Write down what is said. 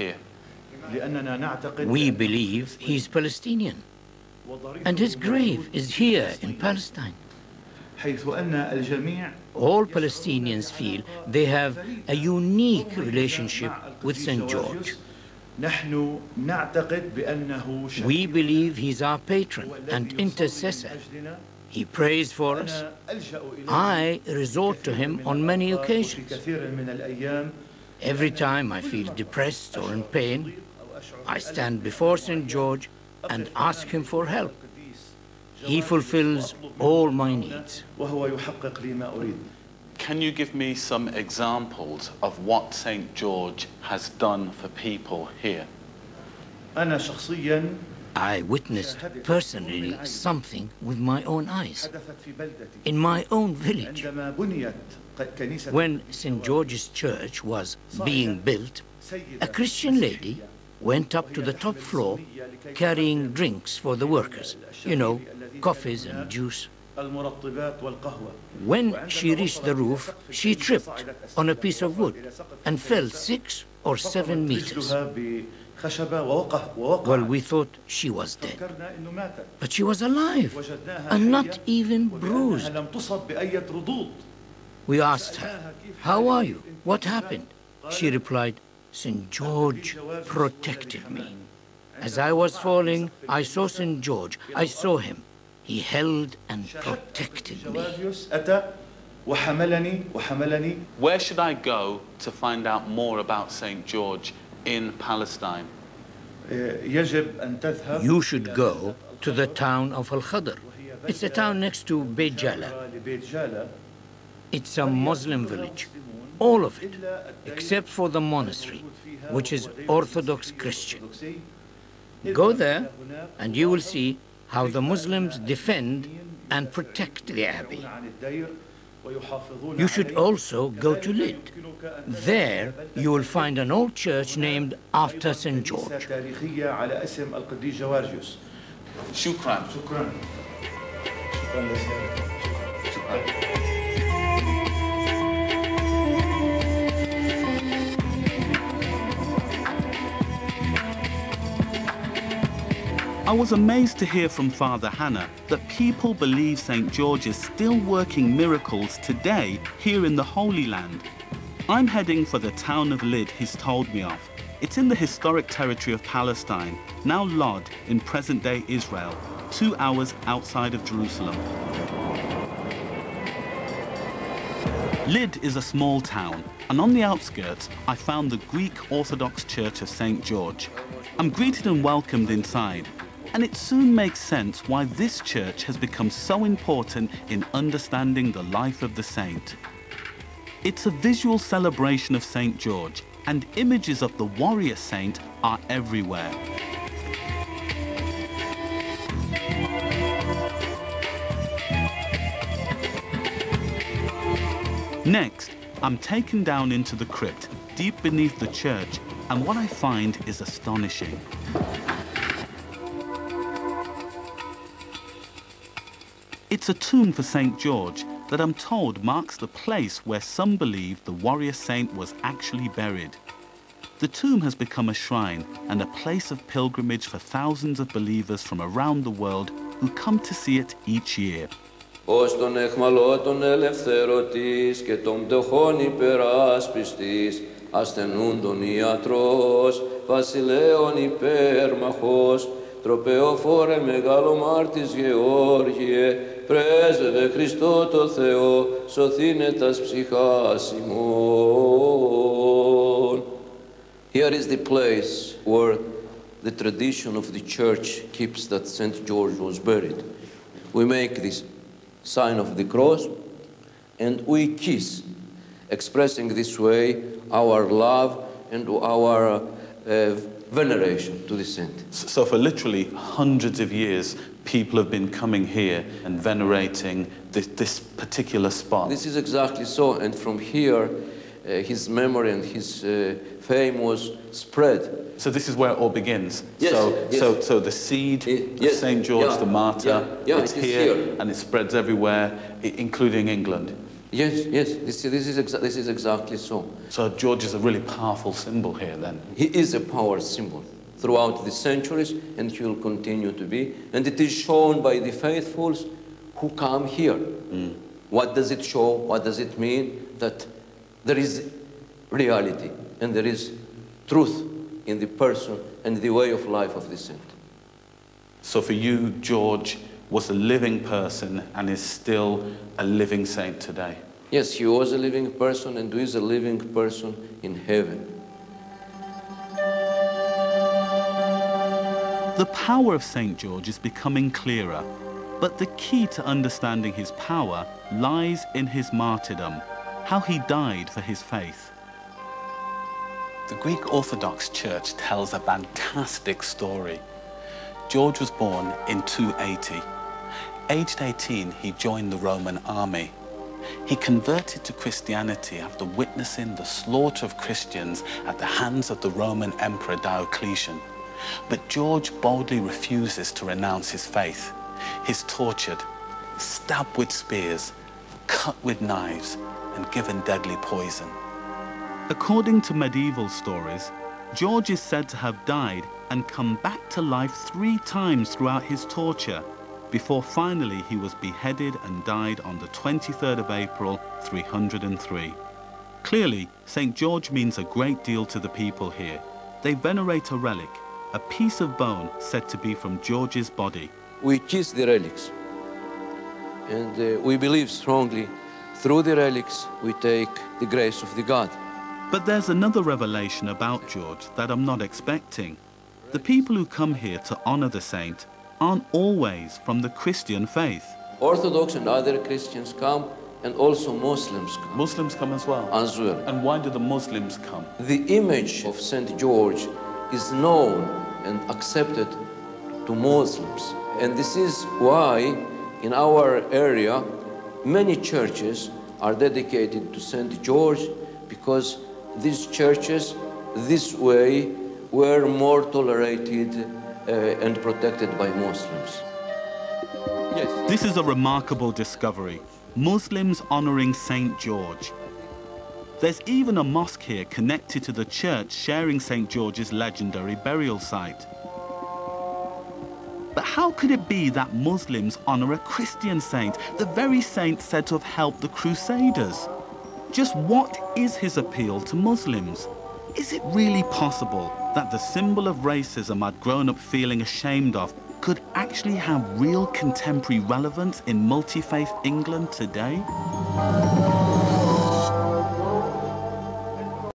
here? We believe he's Palestinian, and his grave is here in Palestine. All Palestinians feel they have a unique relationship with St. George. We believe he's our patron and intercessor. He prays for us. I resort to him on many occasions. Every time I feel depressed or in pain, I stand before St. George and ask him for help. He fulfills all my needs. Can you give me some examples of what St. George has done for people here? I witnessed personally something with my own eyes. In my own village, when St. George's Church was being built, a Christian lady went up to the top floor carrying drinks for the workers, you know, coffees and juice. When she reached the roof, she tripped on a piece of wood and fell 6 or 7 meters. Well, we thought she was dead, but she was alive and not even bruised. We asked her, "How are you? What happened?" She replied, "St. George protected me. As I was falling, I saw St. George. I saw him. He held and protected me." Where should I go to find out more about St. George in Palestine? You should go to the town of Al-Khadr. It's a town next to Beit Jala. It's a Muslim village, all of it, except for the monastery, which is Orthodox Christian. Go there and you will see how the Muslims defend and protect the abbey. You should also go to Lid. There you will find an old church named after St. George. Shukran. I was amazed to hear from Father Hannah that people believe St. George is still working miracles today here in the Holy Land. I'm heading for the town of Lid he's told me of. It's in the historic territory of Palestine, now Lod in present-day Israel, 2 hours outside of Jerusalem. Lid is a small town, and on the outskirts I found the Greek Orthodox Church of St. George. I'm greeted and welcomed inside. And it soon makes sense why this church has become so important in understanding the life of the saint. It's a visual celebration of St. George, and images of the warrior saint are everywhere. Next, I'm taken down into the crypt, deep beneath the church, and what I find is astonishing. It's a tomb for St. George that I'm told marks the place where some believe the warrior saint was actually buried. The tomb has become a shrine and a place of pilgrimage for thousands of believers from around the world who come to see it each year. Ως τον εχμαλώτων ελευθερωτής και των πτωχών υπεράσπιστης, ασθενούντων ιατρός, βασιλέων υπέρμαχος, τροπεοφόρε μεγάλο μάρτης Γεώργιε, πρέσβευε Χριστό το Θεό, σωθήνε τας ψυχάς ημών. Here is the place where the tradition of the church keeps that St. George was buried. We make this sign of the cross and we kiss, expressing this way our love and our veneration to the saint. So for literally hundreds of years, people have been coming here and venerating this particular spot. This is exactly so, and from here, his memory and his fame was spread. So this is where it all begins. Yes, so the seed of St. George the Martyr, it's here and it spreads everywhere, including England. Yes, yes, this is exactly so. So George is a really powerful symbol here then. He is a power symbol throughout the centuries, and he will continue to be. And it is shown by the faithfuls who come here. What does it show? What does it mean? That there is reality and there is truth in the person and the way of life of the saint. So for you, George was a living person and is still a living saint today. Yes, he was a living person and is a living person in heaven. The power of St. George is becoming clearer, but the key to understanding his power lies in his martyrdom, how he died for his faith. The Greek Orthodox Church tells a fantastic story. George was born in 280. Aged 18, he joined the Roman army. He converted to Christianity after witnessing the slaughter of Christians at the hands of the Roman Emperor Diocletian. But George boldly refuses to renounce his faith. He's tortured, stabbed with spears, cut with knives, and given deadly poison. According to medieval stories, George is said to have died and come back to life 3 times throughout his torture, before finally he was beheaded and died on the 23rd of April, 303. Clearly, St. George means a great deal to the people here. They venerate a relic, a piece of bone said to be from George's body. We kiss the relics, and we believe strongly through the relics we take the grace of the God. But there's another revelation about George that I'm not expecting. The people who come here to honor the saint aren't always from the Christian faith. Orthodox and other Christians come, and also Muslims come. Muslims come as well? As well. And why do the Muslims come? The image of St. George is known and accepted to Muslims. And this is why in our area many churches are dedicated to St. George, because these churches this way were more tolerated and protected by Muslims. Yes. This is a remarkable discovery. Muslims honoring St. George. There's even a mosque here connected to the church sharing St. George's legendary burial site. But how could it be that Muslims honor a Christian saint, the very saint said to have helped the Crusaders? Just what is his appeal to Muslims? Is it really possible that the symbol of racism I'd grown up feeling ashamed of could actually have real contemporary relevance in multi-faith England today?